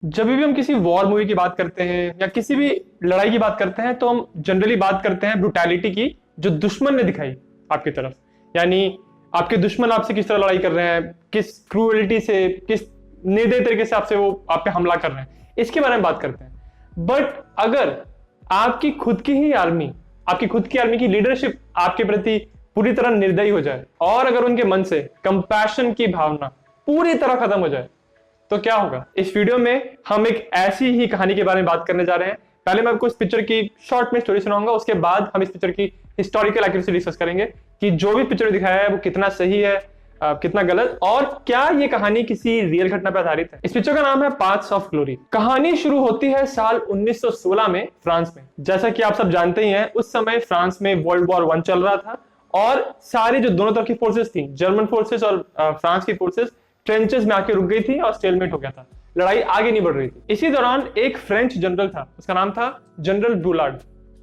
जब भी हम किसी वॉर मूवी की बात करते हैं या किसी भी लड़ाई की बात करते हैं तो हम जनरली बात करते हैं ब्रुटैलिटी की, जो दुश्मन ने दिखाई आपकी तरफ। यानी आपके दुश्मन आपसे किस तरह लड़ाई कर रहे हैं, किस क्रूएलिटी से, किस निर्दयी तरीके से आपसे वो आप पे हमला कर रहे हैं, इसके बारे में बात करते हैं। बट अगर आपकी खुद की ही आर्मी, आपकी खुद की आर्मी की लीडरशिप आपके प्रति पूरी तरह निर्दयी हो जाए और अगर उनके मन से कंपैशन की भावना पूरी तरह खत्म हो जाए तो क्या होगा। इस वीडियो में हम एक ऐसी ही कहानी के बारे में बात करने जा रहे हैं। पहले मैं आपको इस पिक्चर की शॉर्ट में स्टोरी सुनाऊंगा, उसके बाद हम इस पिक्चर की हिस्टोरिकल एक्यूरेसी डिस्कस करेंगे कि जो भी पिक्चर दिखाया है वो कितना सही है, कितना गलत, और क्या ये कहानी किसी रियल घटना पर आधारित है। इस पिक्चर का नाम है पाथ्स ऑफ ग्लोरी। कहानी शुरू होती है साल 1916 में फ्रांस में। जैसा कि आप सब जानते ही हैं, उस समय फ्रांस में वर्ल्ड वॉर 1 चल रहा था और सारी जो दोनों तरफ की फोर्सेस थी, जर्मन फोर्सेस और फ्रांस की फोर्सेस, ट्रेंचेस में आके रुक गई थी और स्टेलमेट हो गया था। लड़ाई आगे नहीं बढ़ रही थी। इसी दौरान एक फ्रेंच जनरल था, उसका नाम था जनरल ब्रूलार्ड।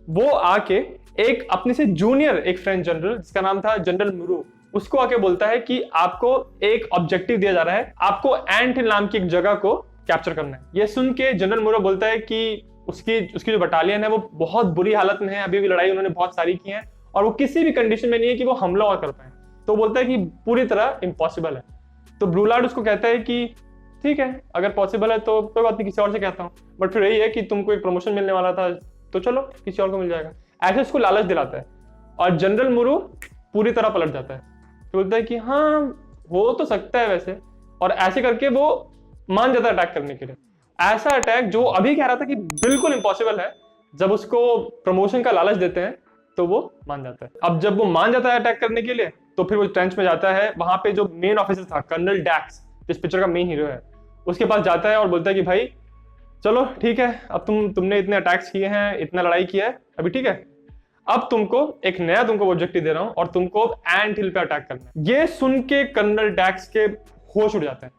वो आके एक अपने से जूनियर एक फ्रेंच जनरल जिसका नाम था जनरल मुरो, उसको आके बोलता है कि आपको एक ऑब्जेक्टिव दिया जा रहा है, आपको एंट हिल नाम की एक जगह को कैप्चर करना है। ये सुन के जनरल मुरो बोलता है कि उसकी जो बटालियन है वो बहुत बुरी हालत में है, अभी भी लड़ाई उन्होंने बहुत सारी की है और वो किसी भी कंडीशन में नहीं है कि वो हमला और कर पाए। तो बोलता है कि पूरी तरह इम्पॉसिबल है। तो ब्रूलार्ड उसको कहता है कि ठीक है, अगर पॉसिबल है तो कोई बात नहीं, किसी और से कहता हूँ, बट फिर यही है कि तुमको एक प्रमोशन मिलने वाला था तो चलो किसी और को मिल जाएगा। ऐसे उसको लालच दिलाता है और जनरल मुरू पूरी तरह पलट जाता है। तो बोलता है कि हाँ हो तो सकता है वैसे, और ऐसे करके वो मान जाता है अटैक करने के लिए। ऐसा अटैक जो अभी कह रहा था कि बिल्कुल इम्पॉसिबल है, जब उसको प्रमोशन का लालच देते हैं तो वो मान जाता है। अब जब वो मान जाता है अटैक करने के लिए तो फिर वो ट्रेंच में जाता है। वहां पे जो मेन ऑफिसर था कर्नल डैक्स, जिस पिक्चर का मेन हीरो है, उसके पास जाता है और बोलता है कि भाई चलो ठीक है, अब तुमने इतने अटैक्स किए हैं, इतना लड़ाई किया है, अभी ठीक है, अब तुमको एक नया ऑब्जेक्टिव दे रहा हूं और तुमको एंट हिल पे अटैक करना है। ये सुन के कर्नल डैक्स के होश उड़ जाते हैं।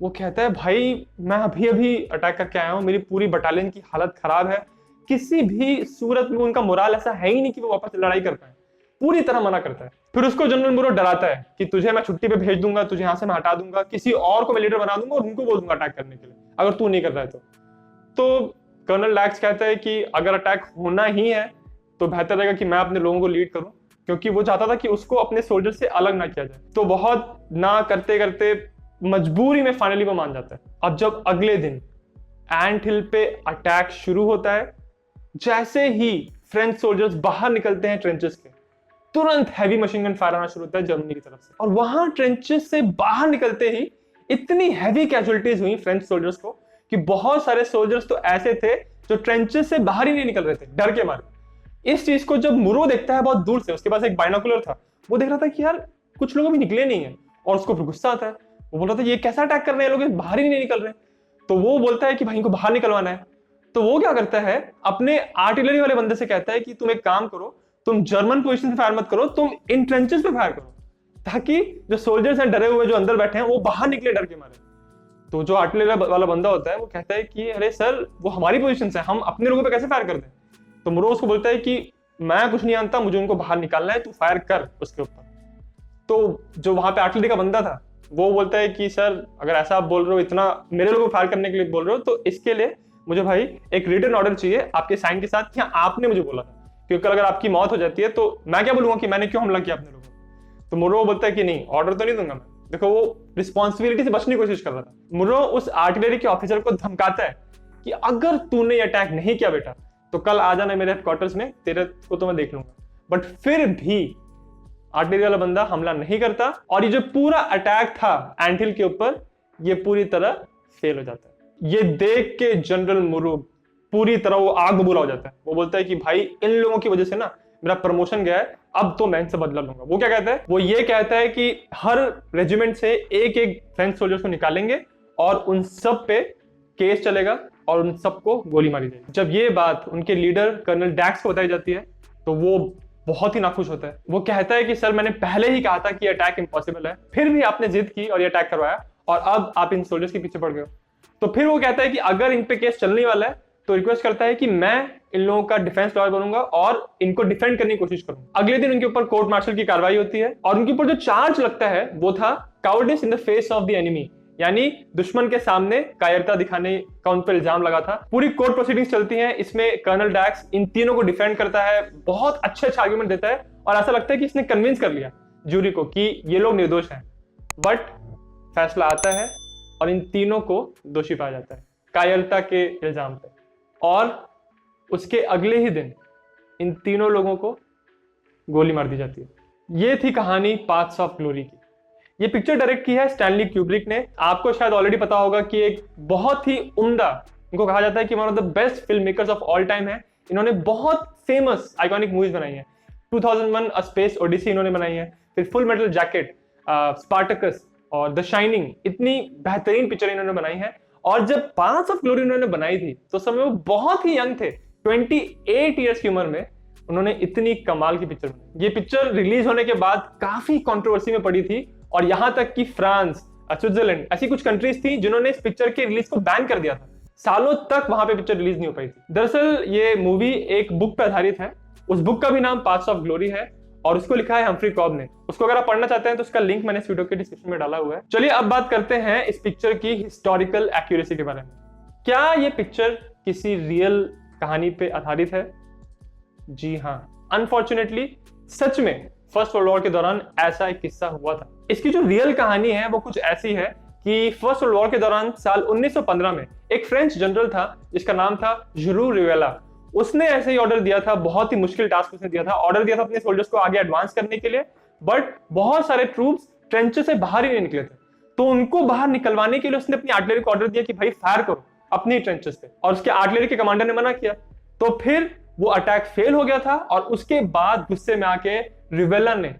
वो कहता है भाई मैं अभी अभी अटैक करके आया हूं, मेरी पूरी बटालियन की हालत खराब है, किसी भी सूरत में उनका मोराल ऐसा है ही नहीं कि वो वापस लड़ाई कर पाए। पूरी तरह मना करता है। फिर उसको जनरल मुरो डराता है कि तुझे मैं छुट्टी पे भेज दूंगा, तुझे यहां से मैं हटा दूंगा, किसी और को मैं लीडर बना दूंगा और उनको बोल दूंगा अटैक करने के लिए, अगर तू नहीं कर रहा है तो कर्नल डैक्स कहता है कि अगर अटैक होना ही है तो बेहतर रहेगा कि मैं अपने लोगों को लीड करूं, क्योंकि वो चाहता था कि उसको अपने सोल्जर से अलग ना किया जाए। तो बहुत ना करते करते मजबूरी में फाइनली वो मान जाता है। अब जब अगले दिन एंट हिल पे अटैक शुरू होता है, जैसे ही फ्रेंच सोल्जर्स बाहर निकलते हैं ट्रेंचेस के, तुरंत हैवी मशीन गन फायर आना शुरू होता है जर्मनी की तरफ से। और वहां ट्रेंचेस से बाहर निकलते ही इतनी हैवी कैजुअलिटीज हुई फ्रेंच सोल्जर्स को कि बहुत सारे सोल्जर्स तो ऐसे थे जो ट्रेंचेस से बाहर ही नहीं निकल रहे थे डर के मारे। इस चीज को जब मुरो देखता है बहुत दूर से, उसके पास एक बाइनोकुलर था, वो देख रहा था कि यार कुछ लोग अभी निकले नहीं है, और उसको फिर गुस्सा आता है। वो बोल रहा था ये कैसा अटैक कर रहे हैं लोग, बाहर ही नहीं निकल रहे। तो वो बोलता है कि भाई इनको बाहर निकलवाना है। तो वो क्या करता है, अपने आर्टिलरी वाले बंदे से कहता है कि तुम एक काम करो, तुम जर्मन पोजीशन से फायर मत करो, तुम इन ट्रेंचेस पे फायर करो, ताकि जो सोल्जर्स हैं डरे हुए जो अंदर बैठे हैं वो बाहर निकले डर के मारे। तो जो आर्टिलरी वाला बंदा होता है वो कहता है कि अरे सर वो हमारी पोजीशन है, हम अपने लोगों पे कैसे फायर कर दें। तो मुरो उसको बोलता है कि मैं कुछ नहीं जानता, मुझे उनको बाहर निकालना है, तू फायर कर उसके ऊपर। तो जो वहां पे आर्टिलरी का बंदा था वो बोलता है कि सर अगर ऐसा आप बोल रहे हो, इतना मेरे लोगों को फायर करने के लिए बोल रहे हो, तो इसके लिए मुझे भाई एक रिटन ऑर्डर चाहिए आपके साइन के साथ कि आपने मुझे बोला था, क्योंकि अगर आपकी मौत हो जाती है तो मैं क्या बोलूंगा कि मैंने क्यों हमला किया अपने लोगों। तो मुर्रो बोलता है कि नहीं, ऑर्डर तो नहीं दूंगा मैं। देखो वो रिस्पॉन्सिबिलिटी से बचने की कोशिश कर रहा था। मुर्रो उस आर्टिलरी के ऑफिसर को धमकाता है कि अगर तूने अटैक नहीं किया बेटा तो कल आ जाना मेरे हेडक्वार्टर्स में, तेरे को तो मैं देख लूंगा। बट फिर भी आर्टिलरी वाला बंदा हमला नहीं करता और ये जो पूरा अटैक था एंट हिल के ऊपर, ये पूरी तरह फेल हो जाता है। ये देख के जनरल मुरू पूरी तरह वो आग बबूला हो जाता है। वो बोलता है कि भाई इन लोगों की वजह से ना मेरा प्रमोशन गया है, अब तो मैं इनसे बदला लूंगा। वो क्या कहता है, वो ये कहता है कि हर रेजिमेंट से एक एक फ्रेंच सोल्जर्स को निकालेंगे और उन सब पे केस चलेगा और उन सबको गोली मारी जाएगी। जब ये बात उनके लीडर कर्नल डैक्स को बताई जाती है तो वो बहुत ही नाखुश होता है। वो कहता है कि सर मैंने पहले ही कहा था कि अटैक इम्पॉसिबल है, फिर भी आपने जिद की और ये अटैक करवाया और अब आप इन सोल्जर्स के पीछे पड़ गए हो। तो फिर वो कहता है कि अगर इन पे केस चलने वाला है तो रिक्वेस्ट करता है कि मैं इन लोगों का डिफेंस लॉयर बनूंगा और इनको डिफेंड करने की कोशिश करूंगा। अगले दिन उनके ऊपर कोर्ट मार्शल की कार्रवाई होती है और उनके ऊपर जो चार्ज लगता है वो था cowardice in the face of the enemy, यानी दुश्मन के सामने कायरता दिखाने का उन पर इल्जाम लगा था। पूरी कोर्ट प्रोसीडिंग्स चलती हैं, इसमें कर्नल डैक्स इन तीनों को डिफेंड करता है, बहुत अच्छे अच्छे आर्गुमेंट देता है और ऐसा लगता है कि इसने कन्विंस कर लिया जूरी को कि ये लोग निर्दोष हैं। बट फैसला आता है और इन तीनों को दोषी पाया जाता है कायरता के इल्जाम पे, और उसके अगले ही दिन इन तीनों लोगों को गोली मार दी जाती है। ये थी कहानी पाथ्स ऑफ ग्लोरी की। ये पिक्चर डायरेक्ट की है स्टैनली क्यूब्रिक ने। आपको शायद ऑलरेडी पता होगा कि एक बहुत ही उम्दा, इनको कहा जाता है कि one of the best film makers of all time है। इन्होंने बहुत फेमस आइकॉनिक मूवीज बनाई हैं। 2001 अ स्पेस ओडिसी इन्होंने बनाई है, फिर फुल मेटल जैकेट, स्पार्टकस और द शाइनिंग, इतनी बेहतरीन पिक्चर इन्होंने बनाई है। और जब पाथ्स ऑफ ग्लोरी इन्होंने बनाई थी तो समय वो बहुत ही यंग थे, 28 ईयर्स की उम्र में उन्होंने इतनी कमाल की पिक्चर बनाई। ये पिक्चर रिलीज होने के बाद काफी कंट्रोवर्सी में पड़ी थी और यहां तक कि फ्रांस, स्विट्जरलैंड, ऐसी कुछ कंट्रीज थी जिन्होंने इस पिक्चर के रिलीज को बैन कर दिया था। सालों तक वहां पे पिक्चर रिलीज नहीं हो पाई थी। दरअसल ये मूवी एक बुक पर आधारित है। उस बुक का भी नाम पाथ्स ऑफ ग्लोरी है और उसको लिखा है हम्फ्री कॉब ने। उसको अगर आप पढ़ना चाहते हैं तो उसका लिंक मैंने इस वीडियो के डिस्क्रिप्शन में डाला हुआ है। चलिए अब बात करते हैं इस पिक्चर की हिस्टोरिकल एक्यूरेसी के बारे में। क्या ये पिक्चर किसी रियल कहानी पे आधारित है? जी हाँ, अनफॉर्चुनेटली सच में फर्स्ट वर्ल्ड वॉर के दौरान ऐसा एक किस्सा हुआ था। इसकी जो रियल कहानी है वो कुछ ऐसी है कि फर्स्ट वर्ल्ड वॉर के दौरान साल 1915 में एक फ्रेंच जनरल था जिसका नाम था जुरू रिवेला। उसने ऐसे ही ऑर्डर दिया था, बहुत ही मुश्किल टास्क उसने दिया था, ऑर्डर दिया था अपने सोल्जर्स को आगे एडवांस करने के लिए, बट बहुत सारे ट्रूप्स ट्रेंच से बाहर ही नहीं निकले थे। तो उनको बाहर निकलवाने के लिए उसने अपनी आर्टिलरी को ऑर्डर दिया कि भाई फायर करो अपनी ट्रेंचेस पे, और उसके आर्टिलरी के कमांडर ने मना किया। तो फिर वो अटैक फेल हो गया था और उसके बाद गुस्से में आके रिवेला ने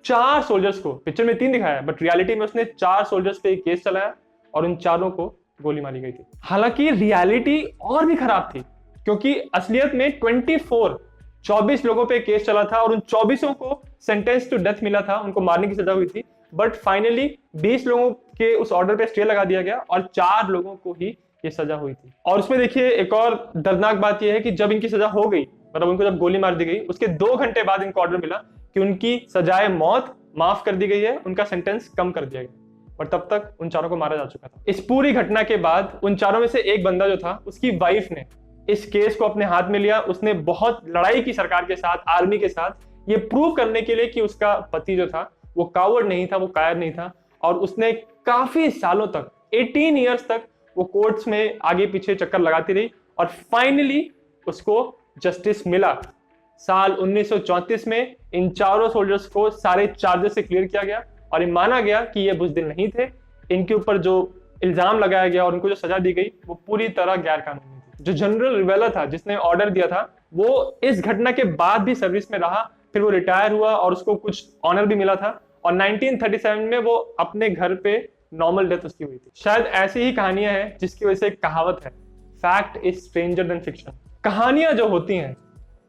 4 सोल्जर्स को, पिक्चर में 3 दिखाया है बट रियलिटी में उसने 4 सोल्जर्स पे एक केस चलाया और उन चारों को गोली मारी गई थी। हालांकि रियलिटी और भी खराब थी क्योंकि असलियत में 24 लोगों पे केस चला था और उन 24 को सेंटेंस टू डेथ मिला था, उनको मारने की सजा हुई थी। बट फाइनली 20 लोगों के उस ऑर्डर पे स्टे लगा दिया गया और 4 लोगों को ही ये सजा हुई थी। और उसमें देखिए एक और दर्दनाक बात यह है कि जब इनकी सजा हो गई, मतलब उनको जब गोली मार दी गई, उसके 2 घंटे बाद इनको ऑर्डर मिला कि उनकी सजाए मौत माफ कर दी गई है, उनका सेंटेंस कम कर दिया गया। और तब तक उन चारों को मारा जा चुका था। इस पूरी घटना के बाद उन चारों में से एक बंदा जो था, उसकी वाइफ ने इस केस को अपने हाथ में लिया। उसने बहुत लड़ाई की सरकार के साथ, आर्मी के साथ, ये प्रूव करने के लिए कि उसका पति जो था वो कावर्ड नहीं था, वो कायर नहीं था। और उसने काफी सालों तक, 18 ईयर्स तक वो कोर्ट्स में आगे पीछे चक्कर लगाती रही और फाइनली उसको जस्टिस मिला। साल 1934 में इन चारों सोल्जर्स को सारे चार्जेस से क्लियर किया गया और ये माना गया कि ये बुज़दिल नहीं थे। इनके ऊपर जो इल्जाम लगाया गया और उनको जो सजा दी गई वो पूरी तरह गैर कानूनी थी। जो जनरल रिवेला था जिसने ऑर्डर दिया था, वो इस घटना के बाद भी सर्विस में रहा, फिर वो रिटायर हुआ और उसको कुछ ऑनर भी मिला था और 1937 में वो अपने घर पे नॉर्मल डेथ उसकी हुई थी। शायद ऐसी ही कहानियां हैं जिसकी वजह से एक कहावत है, fact is stranger then fiction. कहानियां जो होती हैं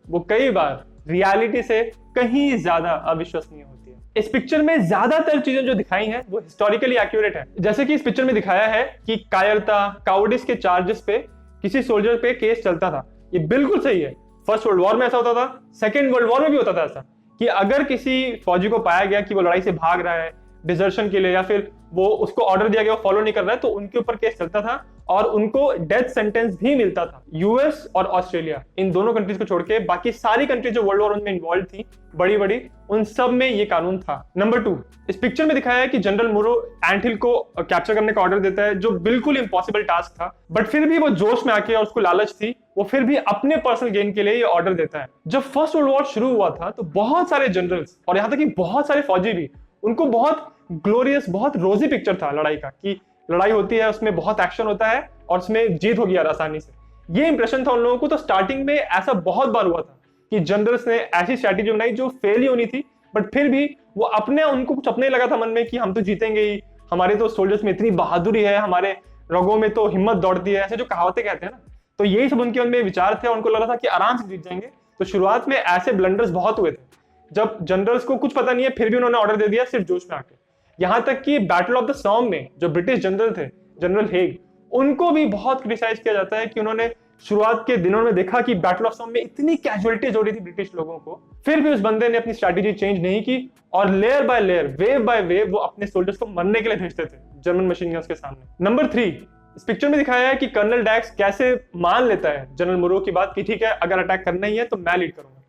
वो कई बार रियलिटी से कहीं ज्यादा अविश्वसनीय होती है। इस पिक्चर में ज्यादातर चीजें जो दिखाई हैं वो हिस्टोरिकली एक्यूरेट है। जैसे कि इस पिक्चर में दिखाया है कि कायरता, कावर्डिस के चार्जेस पे किसी सोल्जर पे केस चलता था, ये बिल्कुल सही है। फर्स्ट वर्ल्ड वॉर में ऐसा होता था, सेकेंड वर्ल्ड वॉर में भी होता था ऐसा कि अगर किसी फौजी को पाया गया कि वो लड़ाई से भाग रहा है डिजर्शन के लिए, या फिर वो उसको ऑर्डर दिया गया वो फॉलो नहीं कर रहा है, तो उनके ऊपर केस चलता था और उनको डेथ सेंटेंस भी मिलता था। यूएस और ऑस्ट्रेलिया, इन दोनों कंट्रीज को छोड़ के बाकी सारी कंट्रीज जो वर्ल्ड वॉर में इन्वॉल्व थी बड़ी बड़ी, उन सब में ये कानून था। नंबर 2, इस पिक्चर में दिखाया है कि जनरल मुरो एंट हिल को कैप्चर करने का ऑर्डर देता है, जो बिल्कुल इंपॉसिबल टास्क था, बट फिर भी वो जोश में आके और उसको लालच थी, वो फिर भी अपने पर्सनल गेन के लिए ये ऑर्डर देता है। जब फर्स्ट वर्ल्ड वॉर शुरू हुआ था तो बहुत सारे जनरल्स और यहाँ तक कि बहुत सारे फौजी भी, उनको बहुत ग्लोरियस, बहुत रोजी पिक्चर था लड़ाई का, कि लड़ाई होती है उसमें बहुत एक्शन होता है और उसमें जीत होगी यार आसानी से। ये इंप्रेशन था उन लोगों को। तो स्टार्टिंग में ऐसा बहुत बार हुआ था कि जनरल्स ने ऐसी स्ट्रैटेजी बनाई जो फेल ही होनी थी, बट फिर भी वो उनको कुछ अपने लगा था मन में कि हम तो जीतेंगे ही, हमारे तो सोल्जर्स में इतनी बहादुरी है, हमारे रगों में तो हिम्मत दौड़ती है, ऐसे जो कहावतें कहते हैं ना। तो यही सब उनके मन में विचार थे और उनको लगा था कि आराम से जीत जाएंगे। तो शुरुआत में ऐसे ब्लंडर्स बहुत हुए थे जब जनरल्स को कुछ पता नहीं है फिर भी उन्होंने ऑर्डर दे दिया सिर्फ जोश में आके। यहां तक कि बैटल ऑफ द सॉम में जो ब्रिटिश जनरल थे, जनरल हेग, उनको भी बहुत क्रिटिसाइज किया जाता है कि उन्होंने शुरुआत के दिनों में देखा कि बैटल ऑफ सोम में इतनी कैजुअलिटीज हो रही थी ब्रिटिश लोगों को, फिर भी उस बंदे ने अपनी स्ट्रैटेजी चेंज नहीं की और layer by layer, wave by wave वो अपने सोल्जर्स को मरने के लिए भेजते थे जर्मन मशीन गन्स के सामने। नंबर 3, इस पिक्चर में दिखाया है कि कर्नल डैक्स कैसे मान लेता है जनरल मुरो की बात कि ठीक है अगर अटैक करना ही है तो मैं लीड करूंगा,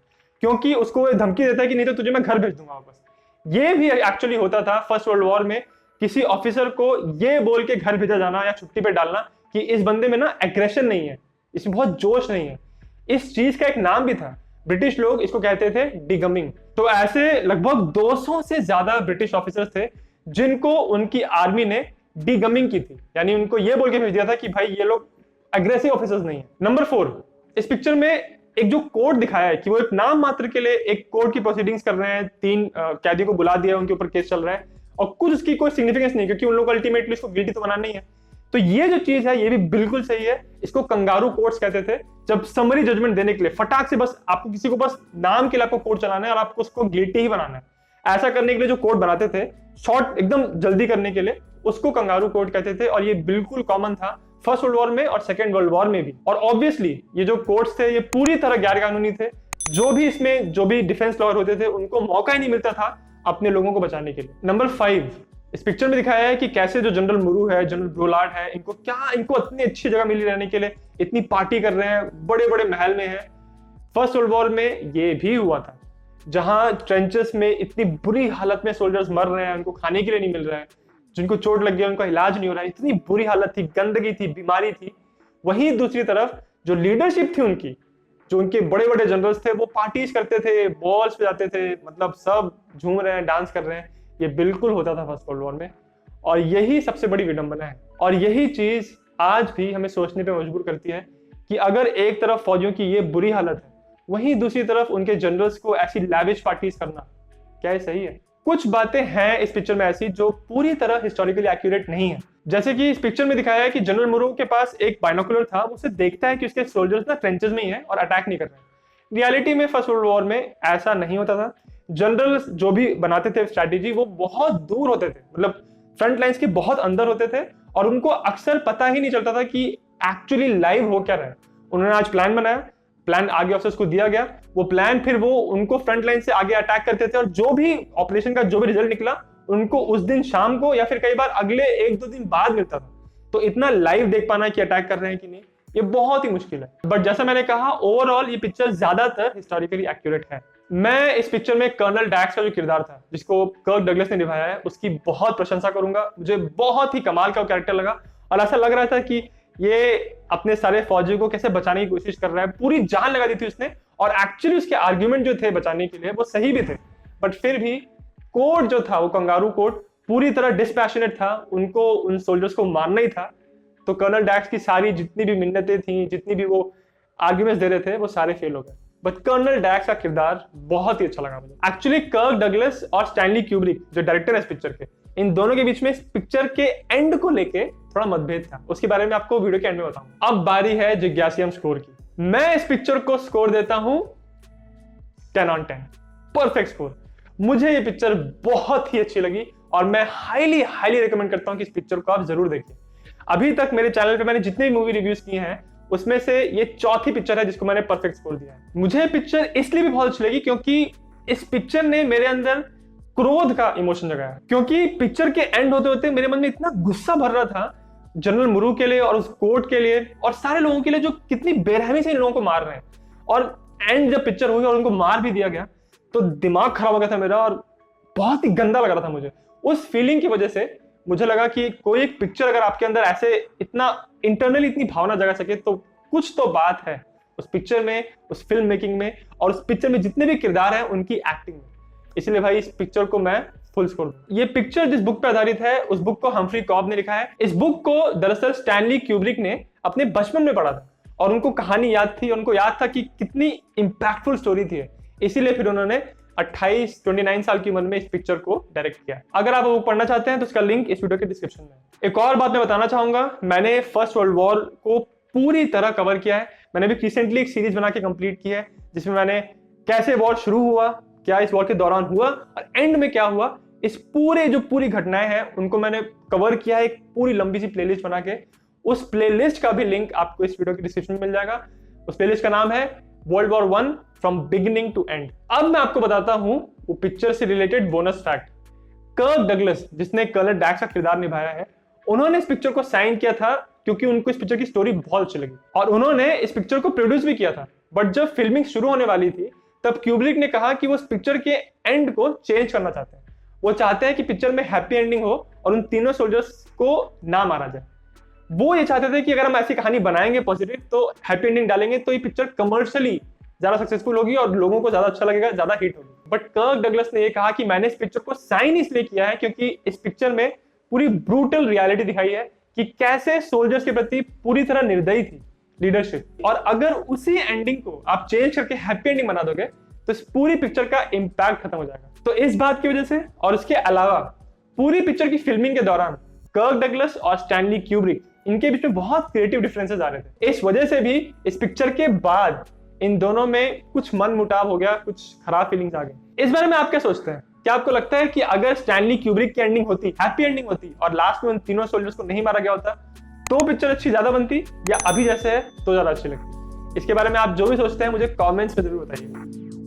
क्योंकि उसको धमकी देता है कि नहीं तो तुझे मैं घर भेज दूंगा वापस। ये भी एक्चुअली होता था फर्स्ट वर्ल्ड वॉर में, किसी ऑफिसर को ये बोल के घर भेजा जाना या छुट्टी पे डालना कि इस बंदे में ना एग्रेशन नहीं है, इसमें बहुत जोश नहीं है। इस चीज का एक नाम भी था, ब्रिटिश लोग इसको कहते थे डिगमिंग। तो ऐसे लगभग 200 से ज्यादा ब्रिटिश ऑफिसर्स थे जिनको उनकी आर्मी ने डिगमिंग की थी, यानी उनको ये बोल के भेज दिया था कि भाई ये लोग अग्रेसिव ऑफिसर्स नहीं है। नंबर 4, इस पिक्चर में एक जो कोर्ट दिखाया है कि वो एक नाम मात्र के लिए एक कोर्ट की प्रोसीडिंग्स कर रहे हैं, 3 कैदी को बुला दिया, उनके ऊपर केस चल रहा है और कुछ उसकी कोई सिग्निफिकेंस नहीं, क्योंकि उन लोग अल्टीमेटली इसको गिल्टी तो बनाना नहीं है। तो ये जो चीज है ये भी बिल्कुल सही है, इसको कंगारू कोर्ट्स कहते थे, जब समरी जजमेंट देने के लिए फटाक से बस आपको किसी को बस नाम के लिए आपको कोर्ट चलाना है और आपको उसको गिल्टी ही बनाना है। ऐसा करने के लिए जो कोर्ट बनाते थे शॉर्ट एकदम जल्दी करने के लिए, उसको कंगारू कोर्ट कहते थे और ये बिल्कुल कॉमन था फर्स्ट वर्ल्ड वॉर में और सेकेंड वर्ल्ड वॉर में भी। और ऑब्वियसली ये जो कोर्ट्स थे ये पूरी तरह गैर कानूनी थे, जो भी इसमें जो भी डिफेंस लॉयर होते थे उनको मौका ही नहीं मिलता था अपने लोगों को बचाने के लिए। नंबर 5, इस पिक्चर में दिखाया है कि कैसे जो जनरल मुरू है, जनरल ब्रोलार्ड है, इनको इतनी अच्छी जगह मिली रहने के लिए, इतनी पार्टी कर रहे हैं, बड़े बड़े महल में है। फर्स्ट वर्ल्ड वॉर में ये भी हुआ था, जहां ट्रेंचेस में इतनी बुरी हालत में सोल्जर्स मर रहे हैं, उनको खाने के लिए नहीं मिल रहा है, जिनको चोट लग गया उनका इलाज नहीं हो रहा है, इतनी बुरी हालत थी, गंदगी थी, बीमारी थी। वहीं दूसरी तरफ जो लीडरशिप थी उनकी, जो उनके बड़े बड़े जनरल्स थे, वो पार्टीज करते थे, बॉल्स पे जाते थे, मतलब सब झूम रहे हैं, डांस कर रहे हैं। ये बिल्कुल होता था फर्स्ट वर्ल्ड वॉर में और यही सबसे बड़ी विडंबना है। और यही चीज आज भी हमें सोचने पे मजबूर करती है कि अगर एक तरफ फौजियों की ये बुरी हालत है, वहीं दूसरी तरफ उनके जनरल्स को ऐसी लैविश पार्टीज करना, क्या ये सही है? कुछ बातें हैं इस पिक्चर में ऐसी जो पूरी तरह हिस्टोरिकली एक्यूरेट नहीं है। जैसे कि इस पिक्चर में दिखाया है कि जनरल मुरो के पास एक बाइनोकुलर था, उसे देखता है कि उसके सोल्जर्स ना ट्रेंचेस में ही हैं और अटैक नहीं कर रहे हैं। रियलिटी में फर्स्ट वर्ल्ड वॉर में ऐसा नहीं होता था। जनरल्स जो भी बनाते थे स्ट्रैटेजी, वो बहुत दूर होते थे, मतलब फ्रंट लाइंस के बहुत अंदर होते थे और उनको अक्सर पता ही नहीं चलता था कि एक्चुअली लाइव हो क्या रहा है। उन्होंने आज प्लान बनाया, प्लान आगे ऑफिसर्स को दिया गया, वो प्लान फिर वो उनको फ्रंट लाइन से आगे अटैक करते थे और जो भी ऑपरेशन का जो भी रिजल्ट निकला उनको उस दिन शाम को या फिर कई बार अगले 1-2 दिन बाद मिलता था। तो इतना लाइव देख पाना कि अटैक कर रहे हैं कि नहीं, ये बहुत ही मुश्किल है। बट जैसा मैंने कहा, ओवरऑल ये पिक्चर ज्यादातर हिस्टोरिकली एक्यूरेट है। मैं इस पिक्चर में कर्नल डैक्स का जो किरदार था, जिसको कर्क डगलस ने निभाया है, उसकी बहुत प्रशंसा करूंगा। मुझे बहुत ही कमाल का कैरेक्टर लगा और ऐसा लग रहा था कि ये अपने सारे फौजियों को कैसे बचाने की कोशिश कर रहा है, पूरी जान लगा दी थी उसने और एक्चुअली उसके आर्ग्यूमेंट जो थे बचाने के लिए वो सही भी थे। बट फिर भी कोर्ट जो था, वो कंगारू कोर्ट पूरी तरह डिस्पैशनेट था, उनको उन सोल्जर्स को मारना ही था। तो कर्नल डैक्स की सारी जितनी भी मिन्नतें थी, जितनी भी वो आर्ग्यूमेंट्स दे रहे थे, वो सारे फेल हो गए। बट कर्नल डैक्स का किरदार बहुत ही अच्छा लगा मुझे। एक्चुअली कर्क डगलस और स्टैनली क्यूब्रिक जो डायरेक्टर है इस पिक्चर के, इन दोनों के बीच में इस पिक्चर के एंड को लेके थोड़ा मतभेद था, उसके बारे में आपको वीडियो के एंड में बताऊंगा। अब बारी है जिज्ञासियम स्कोर की। मैं इस पिक्चर को स्कोर देता हूं 10 on 10, परफेक्ट स्कोर। मुझे ये पिक्चर बहुत ही अच्छी लगी और मैं हाईली रिकमेंड करता हूं कि इस पिक्चर को आप जरूर देखिए। अभी तक मेरे चैनल पे मैंने जितने भी मूवी रिव्यूज किए हैं उसमें से ये चौथी पिक्चर है जिसको मैंने परफेक्ट स्कोर दिया है। मुझे पिक्चर इसलिए भी बहुत अच्छी लगी क्योंकि इस पिक्चर ने मेरे अंदर क्रोध का इमोशन जगाया, क्योंकि पिक्चर के एंड होते होते मेरे मन में इतना गुस्सा भर रहा था जनरल मुरू के लिए और उस कोर्ट के लिए और सारे लोगों के लिए जो कितनी बेरहमी से इन लोगों को मार रहे हैं। और एंड जब पिक्चर हुई और उनको मार भी दिया गया तो दिमाग खराब हो गया था मेरा और बहुत ही गंदा लग रहा था मुझे। उस फीलिंग की वजह से मुझे लगा कि कोई एक पिक्चर अगर आपके अंदर ऐसे इतना इंटरनली इतनी भावना जगा सके तो कुछ तो बात है उस पिक्चर में, उस फिल्म मेकिंग में और उस पिक्चर में जितने भी किरदार हैं उनकी एक्टिंग में। इसलिए भाई इस पिक्चर को मैं फुल स्कोर दूं। ये पिक्चर जिस बुक पर आधारित है उस बुक को हम्फ्री कॉब ने लिखा है। इस बुक को दरअसल स्टैनली क्यूब्रिक ने अपने बचपन में पढ़ा था और उनको कहानी याद थी, उनको याद था कि कितनी इंपैक्टफुल स्टोरी थी, इसीलिए फिर उन्होंने 29 साल की उम्र में इस पिक्चर को डायरेक्ट किया। अगर आप वो पढ़ना चाहते हैं तो इसका लिंक इस वीडियो के डिस्क्रिप्शन में है। एक और बात मैं बताना चाहूंगा, मैंने फर्स्ट वर्ल्ड वॉर को पूरी तरह कवर किया है। मैंने भी रिसेंटली एक सीरीज बना के कंप्लीट की है जिसमें मैंने कैसे वॉर शुरू हुआ, क्या इस वॉर के दौरान हुआ और एंड में क्या हुआ, इस पूरी घटनाएं हैं उनको मैंने कवर किया है एक पूरी लंबी सी प्लेलिस्ट बना के। उस प्लेलिस्ट का भी लिंक आपको इस वीडियो के डिस्क्रिप्शन में मिल जाएगा। उस प्लेलिस्ट का नाम है world war 1 from beginning to end. अब मैं आपको बताता हूं वो पिक्चर से related bonus fact. Kirk Douglas, जिसने कर्नल डैक्स का किरदार निभाया है, उन्होंने इस पिक्चर को साइन किया था क्योंकि उनको इस पिक्चर की स्टोरी बहुत अच्छी लगी और उन्होंने इस पिक्चर को प्रोड्यूस भी किया था। बट जब फिल्मिंग शुरू होने वाली थी तब क्यूब्रिक ने कहा कि वो उस पिक्चर के एंड को चेंज करना चाहते हैं। वो चाहते हैं कि पिक्चर में हैप्पी एंडिंग हो और उन तीनों सोल्जर्स को ना मारा जाए। वो ये चाहते थे कि अगर हम ऐसी कहानी बनाएंगे पॉजिटिव तो हैप्पी एंडिंग डालेंगे तो ये पिक्चर कमर्शियली ज्यादा सक्सेसफुल होगी और लोगों को ज्यादा अच्छा लगेगा, ज्यादा हिट होगी। बट कर्क डगलस ने ये कहा कि मैंने इस पिक्चर को साइन इसलिए किया है क्योंकि इस पिक्चर में पूरी ब्रूटल रियलिटी दिखाई है कि कैसे सोल्जर्स के प्रति पूरी तरह निर्दयी थी लीडरशिप, और अगर उसी एंडिंग को आप चेंज करके हैप्पी एंडिंग बना दोगे तो इस पूरी पिक्चर का इंपैक्ट खत्म हो जाएगा। तो इस बात की वजह से और इसके अलावा पूरी पिक्चर की फिल्मिंग के दौरान कर्क डगलस और स्टैनली क्यूब्रिक, इनके बीच में बहुत क्रिएटिव डिफरेंसेस आ रहे थे। इस वजह से भी इस पिक्चर के बाद इन दोनों में कुछ मन मुटाव हो गया, कुछ खराब फीलिंग्स आ गई। इस बारे में आप क्या सोचते हैं? क्या आपको लगता है कि अगर स्टैनली क्यूब्रिक की एंडिंग होती, हैप्पी एंडिंग होती और लास्ट में उन तीनों सोल्जर्स को नहीं मारा गया होता तो पिक्चर अच्छी ज्यादा बनती, या अभी जैसे है तो ज्यादा अच्छी लगती? इसके बारे में आप जो भी सोचते हैं मुझे कमेंट्स में जरूर बताइए।